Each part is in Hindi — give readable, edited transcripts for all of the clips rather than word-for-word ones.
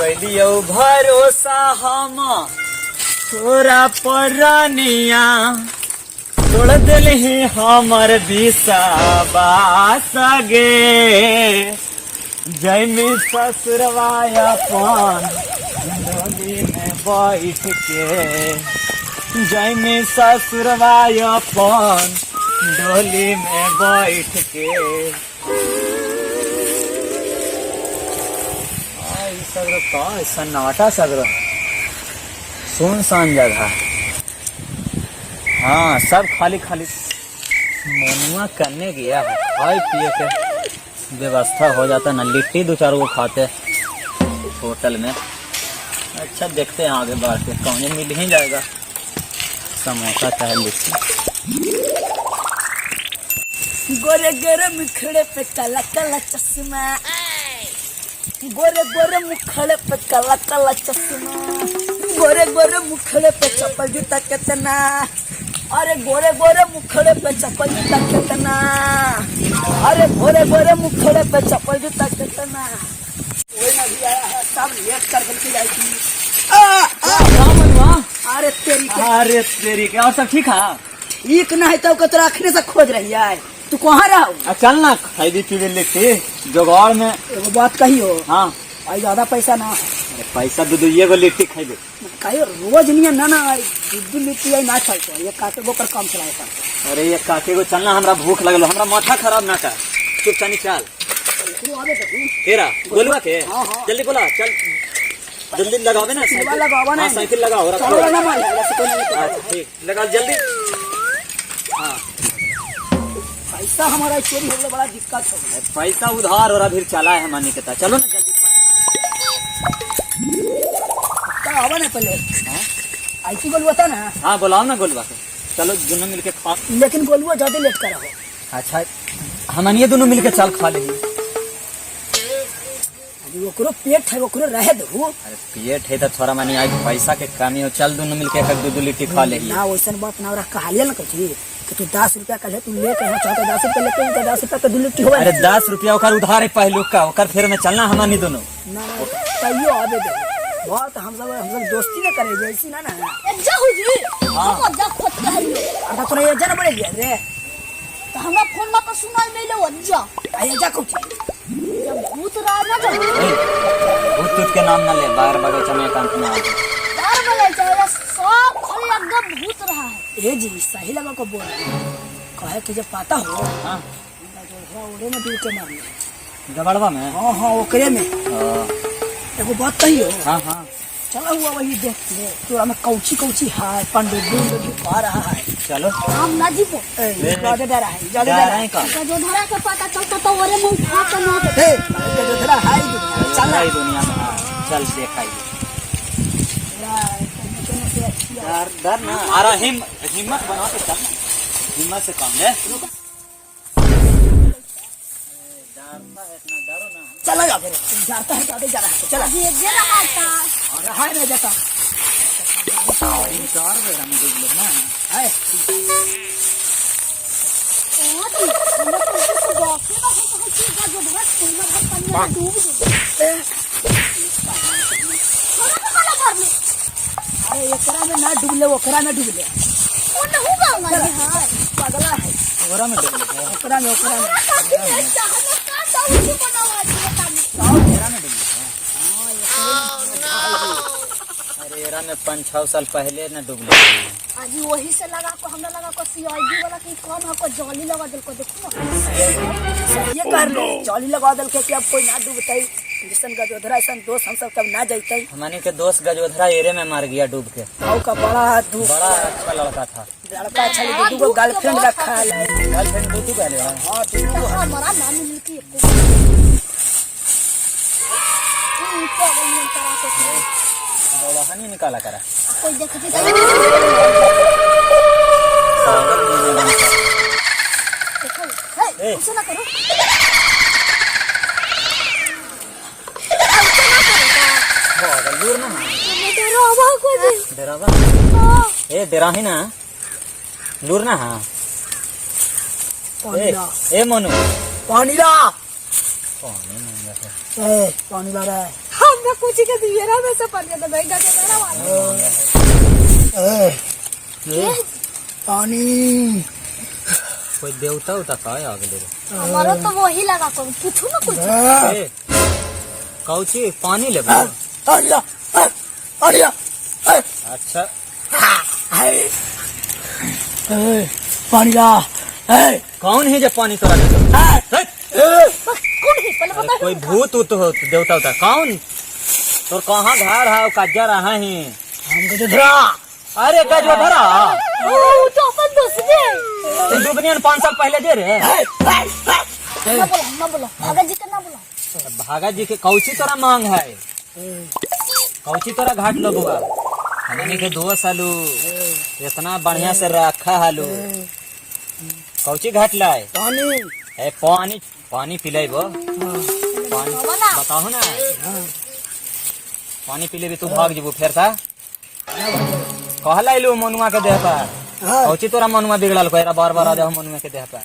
कैलियो भरोसा हम तोरा परनिया तोड़ दिलही हमर विश्वास गे जैमी ससुरवाया अपन डोली में बैठ के जैमी ससुरवाया अपन डोली में बैठ के सगरो का सन्नाटा सगरो सुनसान जगह। हाँ सब खाली खाली मनुआ करने गया है, खाए पिए के व्यवस्था हो जाता ना, लिट्टी दो चार वो खाते होटल में। अच्छा देखते हैं आगे बढ़ के कौन मिल ही जाएगा समोसा चाहे लिट्टी। गोरे गोरे मुखड़े पे काला काला चश्मा, गोरे गोरे मुखड़े पे काला काला चश्मा, गोरे गोरे मुखड़े पे चप्पल जूता कितना, अरे गोरे गोरे मुखड़े पे चप्पल जूता कितना, अरे गोरे गोरे मुखड़े पे चप्पल जूता कितना। वही ना भी आया है सब लेट कर के जाई थी। अरे तेरी क्या और सब ठीक है? ठीक ना है तो कतरा रखने से खोज रही है। तू कहाँ रहो? चल ना खाई पीवे लिट्टी जुगाड़ में। एगो बात कही हो। हाँ भाई ज्यादा पैसा ना पैसा दो ये गो लिट्टी खाई दे कहियो रोज नहीं ना ना दू लिट्टी आई ना चलते ये काके गो पर काम चलाए पर। अरे ये काके को चलना हमरा भूख लगल हमरा माथा खराब ना कर चुप चानी चल तेरा बोलवा के। हाँ, हाँ। जल्दी बोला चल जल्दी लगावे ना साइकिल लगाओ रखो। अच्छा ठीक लगा जल्दी। हाँ पैसा हमारा चोरी होने बड़ा दिक्कत है। पैसा उधार और अभी चला है मानी के चलो ना जल्दी आवा ना पहले ऐसी गोलुआ था ना। हाँ बुलाओ ना गोलवा के चलो दोनों मिलके खा। लेकिन गोलुआ ज्यादा लेट करा हो। अच्छा हम ये दोनों मिलके चल खा लेंगे। ओकरो पेट है ओकरो रहे दो। अरे पेट है तो थोड़ा मानी आज पैसा के कमी हो चल दोनों मिलके एक दो लिट्टी खा लेंगे ना वैसा बात ना कहा ना कही कि तू 10 रुपया कल तू लेके है चाहता 10 रुपया लेके 10 रुपया का 2 लिट्टी हो। अरे 10 रुपया ओकर उधार है पहलू का ओकर फिर में चलना हमानी दोनों ना तैयो आवे दे बहुत हम सब दोस्ती ना करे जैसी ना ना जाहू जी। हाँ। हम जा खोट कहलियो अरे तोरा ये जन बड़े गया रे तो हमरा फोन में तो सुनाई मिले वज्जा आया जा कुछ जब भूत रहा ना जब भूत के नाम ना ले बाहर बगीचा में काम ना बार बजे चला सब खाली एकदम भूत रहा है। ए जी सही लगा को बोल कहे कि जब पता हो। हां ओरे में दूर के मारने गबड़वा में। हां हां ओकरे में एगो बात कही हो। हां हां चला हुआ वही देख ले तो हमें कौची कौची है पंडित जी पा रहा है। चलो हम ना जीवो ज्यादा डरा है ज्यादा जा डरा रहे का तो जो धरा के पता चलता तो ओरे में उठा के ना दे। हे तो डरा है चल सारी दुनिया में। हाँ, चल देखाइए यार डर ना अरे हिम्मत बना के चल ना हिम्मत से काम ले डरता है इतना डरो ना। चला जा फिर जाता है तो जा रहा है चला ये जरा आता और हाय नहीं जाता 4 बजे हम देख लेना है ओ तो हम तो बाकी ना हो तो चीज का जो धरा कोई ना पानी में डूब गए थोड़ा भर में। अरे एकरा में ना डूब ले ओकरा में डूब ले वो तो होगा ना हां पगला है ओरा में डूब ले ओकरा में अरे एरा में 5-6 साल पहले न डूब ले आज वही से लगा को हमरा लगा को सीआईडी वाला की कौन है को जाली लगा दल को देखो ये कर ले जाली लगा दल के कि अब कोई ना डूबतई किशन का जोधरा ऐसा दोस्त हम सब कब ना जाइतई। हमारे के दोस्त गजोधरा एरे में मार गया डूब के। गाँव का बड़ा धूप बड़ा अच्छा लड़का था लड़का अच्छा लेकिन दो गर्लफ्रेंड रखा है। गर्लफ्रेंड दो पहले हाँ दो हमारा नाम मिलती है हानि निकाला करा कोई देखते पागल नहीं बनता। देखो हे ऐसा ना करो पागल दूर ना डरो अब को जी डरावा ए डरा ही ना दूर ना। हाँ ए मनु पानी ला पानी मांगा है पानी ला रहा है। हम मैं कुछ के दिए ना मैं सब पड़ गया भाई का बड़ा वाला पानी कोई देवता उता का है आगे ले हमारा तो वही लगा को पूछो ना कुछ कौची पानी ले अड़िया अड़िया अच्छा पानी ला कौन है जब पानी तोरा देता कौन है पहले बता कोई भूत उत हो देवता उता कौन तोर कहाँ घर है कज्जा रहा है हमको तो धरा अरे गजवा धरा ओ तो अपन दोस्त दे दुबनियन 5 साल पहले दे रे ना बोला भागा जी का ना बोला भागा जी के कौची तोरा मांग है कौची तोरा घाट लगुआ हमने के 2 सालू इतना बढ़िया से रखा हालू कौची घाट लाए पानी ए पानी पानी पिलाइबो पानी बताओ ना पानी पिले भी तू भाग जेबू फेर था कहला इलू मनुआ के देह पर कौची तोरा मनुआ बिगड़ल को बार बार आ जाओ मनुआ के देह पर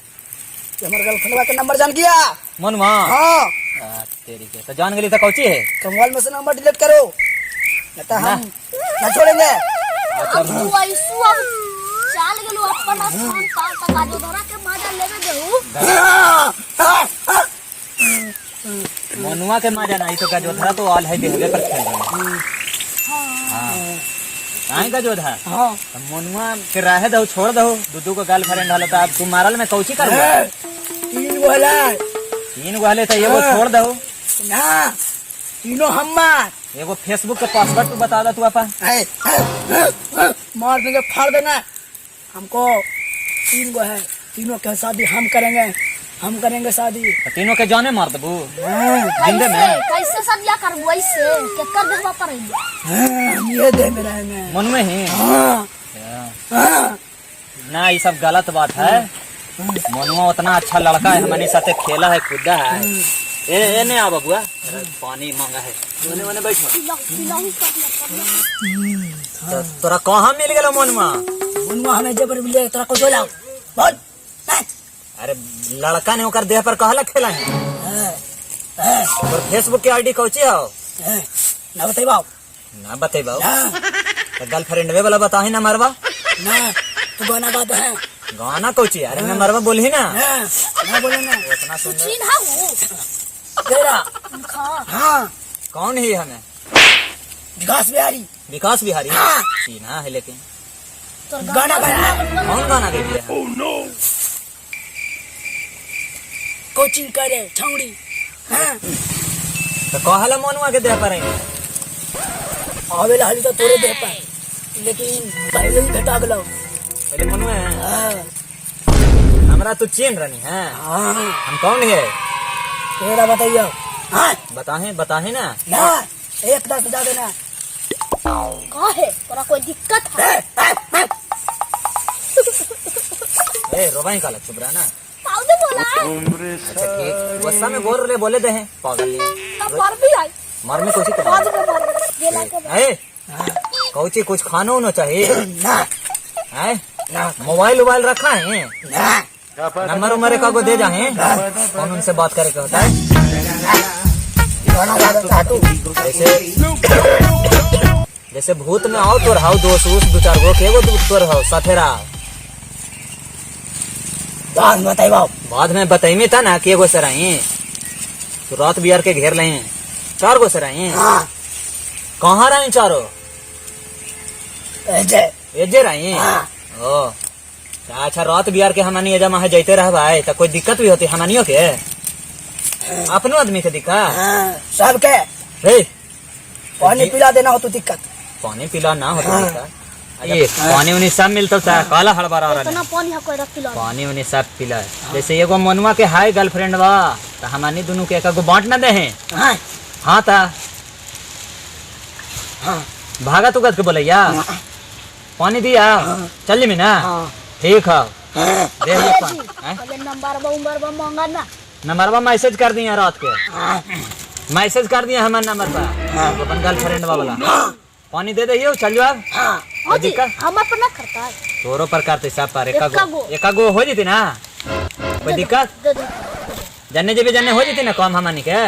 हमारे गर्लफ्रेंड का नंबर जान गया मनुआ हाँ तेरी के तो जान गली तो कौची है मोबाइल में से नंबर डिलीट करो नहीं तो हम न छोड़ेंगे अच्छा तू ऐसु अब चाल गेलू अपन स्थान का तका जो धरा के माजा लेवे देहू मनुआ के मजा नहीं तो का जोधा तो ऑल है देहबे पर खेल रहे हां काहे का जोधा हाँ मनुआ के रहे दो छोड़ दो दूधू को गर्लफ्रेंड हालत अब तू मारल में कौची करबो 3 गो हला 3 गो हले तो एगो छोड़ दो ना तीनों हमार एगो फेसबुक के पासवर्ड तू बता दा तू अपन मार देंगे फाड़ देना हमको 3 गो है तीनों के शादी हम करेंगे शादी तीनों के जाने मार दबू कैसे जिंदे में कैसे सब या करबो ऐसे के कर देबा पर हम ये दे में रहेंगे मनुए ही हाँ ना ये सब गलत बात है मनुआ उतना अच्छा लड़का है हमारे साथे खेला है कूदा है ए ने आ बबुआ पानी मांगा है ओने बैठो पिलाही सब तो तोरा कहाँ मिल गेलो मनुआ मुनवा हमें जबर मिले तोरा को बोलाओ बोल अरे लड़का ने ओकर देह पर कहला खेला है और फेसबुक के आईडी कौची हो ना बताइबाओ ना बतेबाओ तो गर्लफ्रेंड वे वाला बताही ना मरवा ना तू गाना गाते हैं गाना कौची अरे मैं मरवा बोलही ना ना बोले ना उतना सुन चीन हाउ तेरा खा हाँ कौन है हमें विकास बिहारी विकास बिहारी हाँ। सीना है लेकिन तोर गाना गाया कौन गाना गे दिया है कोचिंग करे छौड़ी हाँ तो कहला मनुआ के देह पर है आवेला हाली तो तोरे दे पर लेकिन पहले ही घटा गलो पहले मनुआ है हाँ हमरा तू चीन रनी है हाँ हम कौन है तेरा बताइयो हाँ बताहे ना ना 1-10 बजा देना का है तोरा कोई दिक्कत है ए रोबाई का चुप रहा ना पाऊ दे बोला अच्छा ठीक गुस्सा में बोले दे हैं पागल नहीं अब मर भी आई मर में कोशिश कर आज में मर गेला के ए कौची कुछ खाना होना चाहिए ना है मोबाइल रखा है ना नंबर उम्र का को दे जाए कौन उनसे बात करे के होता है गाना गाता तू जैसे भूत में आओ तो रहो 2-4 गो के वो तो रहो साथे रहो बाद में बताइए था ना कि एगो सराई तो रात बिहार के घेर ले 4 गो सराई कहाँ रही चारों एजे रही ओ अच्छा रात बिहार के हमनी एजा वहाँ जाते रह भाई तो कोई दिक्कत भी होती हमनियों के अपनो आदमी के दिक्कत सबके हे पानी पिला देना हो तो दिक्कत पानी पिला ना होता दिक्कत ये पानी उन्हीं सब मिलता था काला हड़बड़ा रहा इतना पानी है कोई रख पिला पानी उन्हीं सब पिला जैसे एगो मनुआ के हाय गर्लफ्रेंड बा तो हमनी दोनों के एक बांट ना दे हैं हाँ था भागा तू कद के बोलैया पानी दिया चल जी ना ठीक है दे पहले नंबर मांगा ना नंबरवा मैसेज कर दिया रात के मैसेज कर दिया हमारे नंबर पर अपन गर्लफ्रेंड वाला पानी दे दे चल जाओ हाँ जी हम अपन ना करता है तोरो पर करते सब पर एक गो हो जती ना कोई दिक्कत दे दे जन्ने जे भी जन्ने हो जती ना काम हमनी के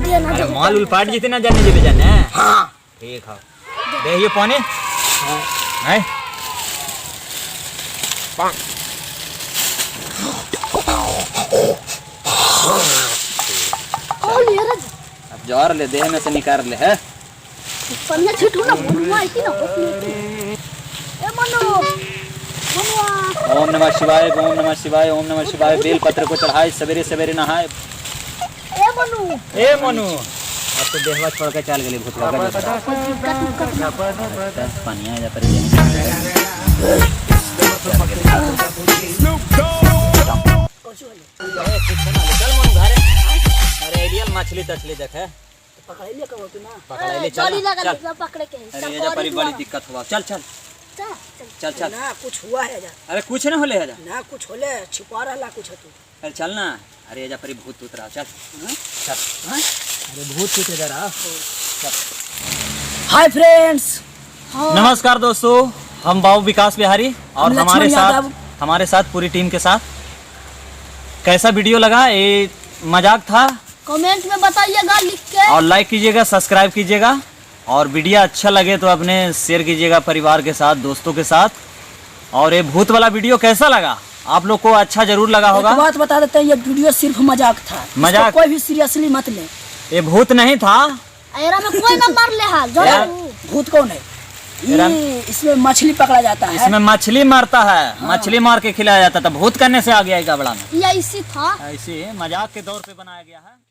दिया ना अरे जब माल उलपाट जीते ना जाने जी जाने। हाँ ठीक है, दे ये पानी है। और ये रे अब जोर ले देह में से निकाल ले है। पन्ने छिटू ना मनुआ आई ना हो ए मनुआ ओम नमः शिवाय, ओम नमः शिवाय, ओम नमः शिवाय। बेल पत्र को चढ़ाए, सवेरे सवेरे नहाए। ए मनु अब तो देहवा छोड़ के चल गली भूत लगा पानी आ जा पर चल मनु घरे। अरे एलियन मछली तछली देखे पकड़ लिया कहो तू ना। पकड़ ले चली चल लगा चल। ले पकड़े के अरे ये जा बड़ी बड़ी दिक्कत हुआ। चल चल चल चल चल। ना कुछ हुआ है जा अरे कुछ ना होले है जा। ना कुछ होले छिपा रहा कुछ है तू। अरे चल ना। अरे ये जा परी भूत उतरा। चल चल। अरे भूत उतरे जरा। हाय फ्रेंड्स, नमस्कार दोस्तों, हम बाबू विकास बिहारी और हम हमारे लक्ष्मण यादव। हमारे साथ पूरी टीम के साथ। कैसा वीडियो लगा? ये मजाक था। कमेंट में बताइएगा लिख के। और लाइक कीजिएगा, सब्सक्राइब कीजिएगा और वीडियो अच्छा लगे तो अपने शेयर कीजिएगा परिवार के साथ, दोस्तों के साथ। और ये भूत वाला वीडियो कैसा लगा? आप लोग को अच्छा जरूर लगा होगा। एक बात बता देते हैं, ये वीडियो सिर्फ मजाक था। मजाक? इसको कोई भी सीरियसली मत ले। ये भूत नहीं था। एरा में कोई ना मार ले हाल जो यार, भूत कौन है? ये इसमें मछली पकड़ा जाता है। इसमें मछली मारता है। मछली मार के खिलाया जाता था। भूत करने से आ गया गबड़ा में। ये इसी था। ऐसे मजाक के दौर पे बनाया गया है।